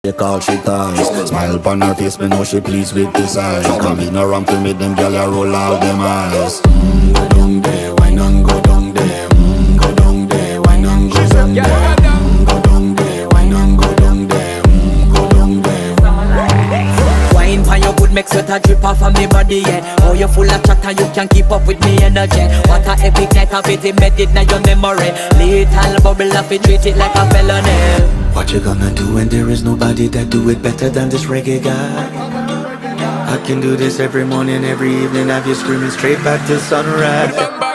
They call she ties. Smile upon her face, me know she pleased with this eyes. Come in around to meet them girl, you roll out them eyes. Go down there, why not go down there? Go down there, why not go down there? Go down there, why not go down there? Go down there. Wine pan your good, make sweat a drip off of me body, yeah. Oh, you full of chatter, you can keep up with me energy. What a epic night of it, embedded in your memory. Little bubble of it, treat it like a felony. What you gonna do when there is nobody that do it better than this reggae guy? I can do this every morning, every evening, have you screaming straight back to sunrise.